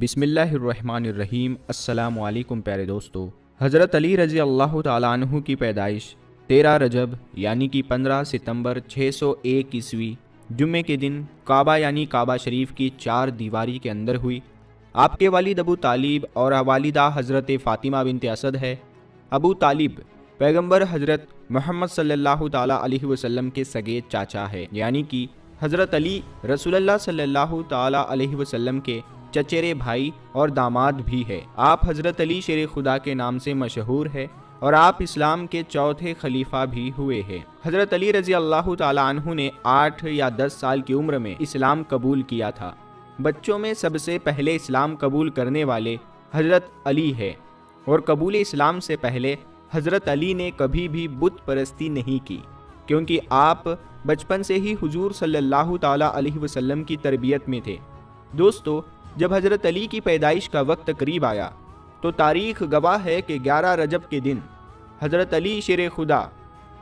بسم اللہ الرحمن الرحیم۔ السلام علیکم پیارے دوستو۔ حضرت علی رضی اللہ تعالیٰ عنہ کی پیدائش 13 رجب یعنی کہ 15 ستمبر 601 عیسوی جمعے کے دن کعبہ یعنی کعبہ شریف کی 4 دیواری کے اندر ہوئی۔ آپ کے والد ابو طالب اور والدہ حضرت فاطمہ بنت اسد ہے۔ ابو طالب پیغمبر حضرت محمد صلی اللہ تعالیٰ علیہ وسلم کے سگے چاچا ہے، یعنی کہ حضرت علی رسول اللہ صلی اللہ تعالیٰ علیہ وسلم کے چچیرے بھائی اور داماد بھی ہے۔ آپ حضرت علی شیر خدا کے نام سے مشہور ہے اور آپ اسلام کے چوتھے خلیفہ بھی ہوئے ہیں۔ حضرت علی رضی اللہ تعالیٰ عنہ نے 8 یا 10 سال کی عمر میں اسلام قبول کیا تھا۔ بچوں میں سب سے پہلے اسلام قبول کرنے والے حضرت علی ہے، اور قبول اسلام سے پہلے حضرت علی نے کبھی بھی بت پرستی نہیں کی، کیونکہ آپ بچپن سے ہی حضور صلی اللہ تعالیٰ علیہ وسلم کی تربیت میں تھے۔ دوستو، جب حضرت علی کی پیدائش کا وقت قریب آیا تو تاریخ گواہ ہے کہ 11 رجب کے دن حضرت علی شیر خدا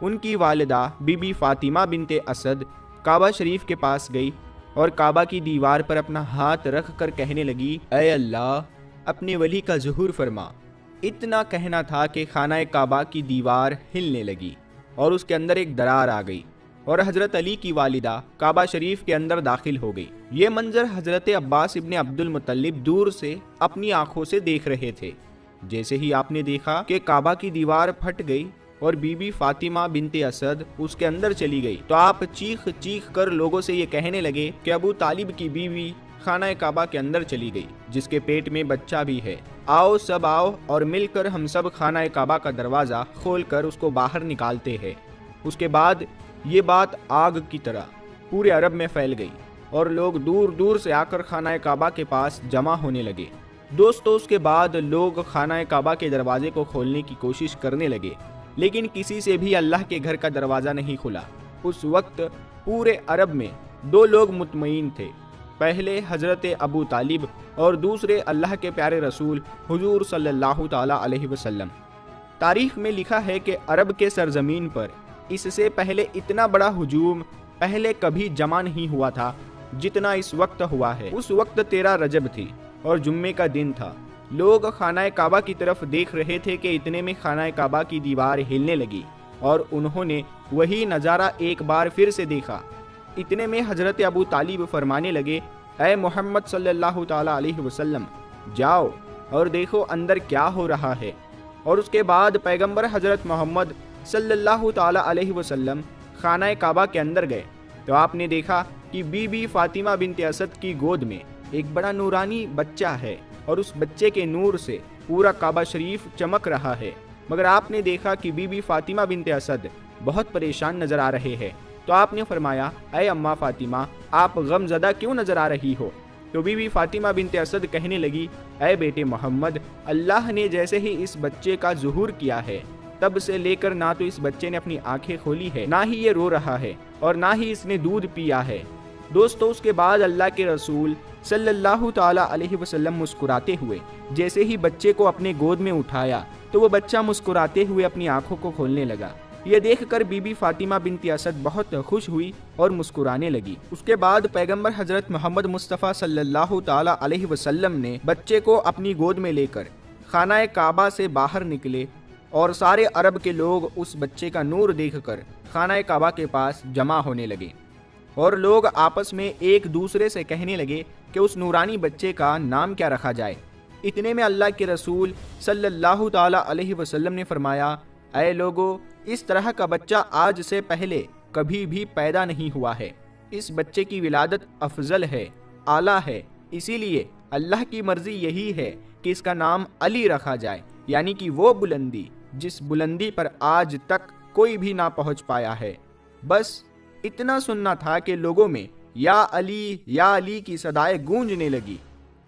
ان کی والدہ بی بی فاطمہ بنت اسد کعبہ شریف کے پاس گئی اور کعبہ کی دیوار پر اپنا ہاتھ رکھ کر کہنے لگی، اے اللہ، اپنے ولی کا ظہور فرما۔ اتنا کہنا تھا کہ خانہ کعبہ کی دیوار ہلنے لگی اور اس کے اندر ایک درار آ گئی اور حضرت علی کی والدہ کعبہ شریف کے اندر داخل ہو گئی۔ یہ منظر حضرت عباس ابن عبد المطلب دور سے اپنی آنکھوں سے دیکھ رہے تھے۔ جیسے ہی آپ نے دیکھا کہ کعبہ کی دیوار پھٹ گئی اور بی بی فاطمہ بنت اسد اس کے اندر چلی گئی تو آپ چیخ چیخ کر لوگوں سے یہ کہنے لگے کہ ابو طالب کی بیوی خانہ کعبہ کے اندر چلی گئی، جس کے پیٹ میں بچہ بھی ہے۔ آؤ سب آؤ اور مل کر ہم سب خانہ کعبہ کا دروازہ کھول کر اس کو باہر نکالتے ہیں۔ اس کے بعد یہ بات آگ کی طرح پورے عرب میں پھیل گئی اور لوگ دور دور سے آ کر خانہ کعبہ کے پاس جمع ہونے لگے۔ دوستو، اس کے بعد لوگ خانہ کعبہ کے دروازے کو کھولنے کی کوشش کرنے لگے، لیکن کسی سے بھی اللہ کے گھر کا دروازہ نہیں کھلا۔ اس وقت پورے عرب میں 2 لوگ مطمئن تھے، پہلے حضرت ابو طالب اور دوسرے اللہ کے پیارے رسول حضور صلی اللہ تعالیٰ علیہ وسلم۔ تاریخ میں لکھا ہے کہ عرب کے سرزمین پر اس سے پہلے اتنا بڑا ہجوم پہلے کبھی جمع نہیں ہوا تھا جتنا اس وقت ہوا ہے۔ اس وقت 13 رجب تھی اور جمعے کا دن تھا۔ لوگ خانہ کعبہ کی طرف دیکھ رہے تھے کہ اتنے میں خانہ کعبہ کی دیوار ہلنے لگی اور انہوں نے وہی نظارہ ایک بار پھر سے دیکھا۔ اتنے میں حضرت ابو طالب فرمانے لگے، اے محمد صلی اللہ تعالیٰ علیہ وسلم، جاؤ اور دیکھو اندر کیا ہو رہا ہے۔ اور اس کے بعد پیغمبر حضرت محمد صلی اللہ تعالیٰ علیہ وسلم خانہ کعبہ کے اندر گئے تو آپ نے دیکھا کہ بی بی فاطمہ بنت اسد کی گود میں ایک بڑا نورانی بچہ ہے اور اس بچے کے نور سے پورا کعبہ شریف چمک رہا ہے۔ مگر آپ نے دیکھا کہ بی بی فاطمہ بنت اسد بہت پریشان نظر آ رہے ہیں تو آپ نے فرمایا، اے اماں فاطمہ، آپ غم زدہ کیوں نظر آ رہی ہو؟ تو بی بی فاطمہ بنت اسد کہنے لگی، اے بیٹے محمد، اللہ نے جیسے ہی اس بچے کا ظہور کیا ہے تب سے لے کر نہ تو اس بچے نے اپنی آنکھیں کھولی ہے، نہ ہی یہ رو رہا ہے اور نہ ہی اس نے دودھ پیا ہے۔ دوستو، اس کے بعد اللہ کے رسول صلی اللہ تعالیٰ علیہ وسلم مسکراتے ہوئے جیسے ہی بچے کو اپنے گود میں اٹھایا تو وہ بچہ مسکراتے ہوئے اپنی آنکھوں کو کھولنے لگا۔ یہ دیکھ کر بی بی فاطمہ بنت اسد بہت خوش ہوئی اور مسکرانے لگی۔ اس کے بعد پیغمبر حضرت محمد مصطفیٰ صلی اللہ تعالیٰ علیہ وسلم نے بچے کو اپنی گود میں لے کر خانہ کعبہ سے باہر نکلے اور سارے عرب کے لوگ اس بچے کا نور دیکھ کر خانہ کعبہ کے پاس جمع ہونے لگے اور لوگ آپس میں ایک دوسرے سے کہنے لگے کہ اس نورانی بچے کا نام کیا رکھا جائے۔ اتنے میں اللہ کے رسول صلی اللہ تعالیٰ علیہ وسلم نے فرمایا، اے لوگو، اس طرح کا بچہ آج سے پہلے کبھی بھی پیدا نہیں ہوا ہے۔ اس بچے کی ولادت افضل ہے، اعلیٰ ہے، اسی لیے اللہ کی مرضی یہی ہے کہ اس کا نام علی رکھا جائے، یعنی کہ وہ بلندی جس بلندی پر آج تک کوئی بھی نہ پہنچ پایا ہے۔ بس اتنا سننا تھا کہ لوگوں میں یا علی کی صدائیں گونجنے لگی۔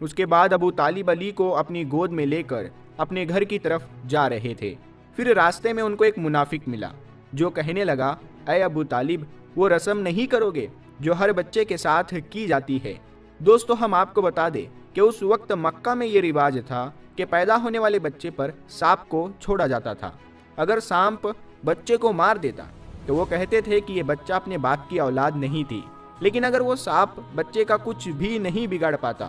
اس کے بعد ابو طالب علی کو اپنی گود میں لے کر اپنے گھر کی طرف جا رہے تھے۔ پھر راستے میں ان کو ایک منافق ملا جو کہنے لگا، اے ابو طالب، وہ رسم نہیں کرو گے جو ہر بچے کے ساتھ کی جاتی ہے؟ دوستو، ہم آپ کو بتا دیں کہ اس وقت مکہ میں یہ رواج تھا کہ پیدا ہونے والے بچے پر سانپ کو چھوڑا جاتا تھا۔ اگر سانپ بچے کو مار دیتا تو وہ کہتے تھے کہ یہ بچہ اپنے باپ کی اولاد نہیں تھی، لیکن اگر وہ سانپ بچے کا کچھ بھی نہیں بگاڑ پاتا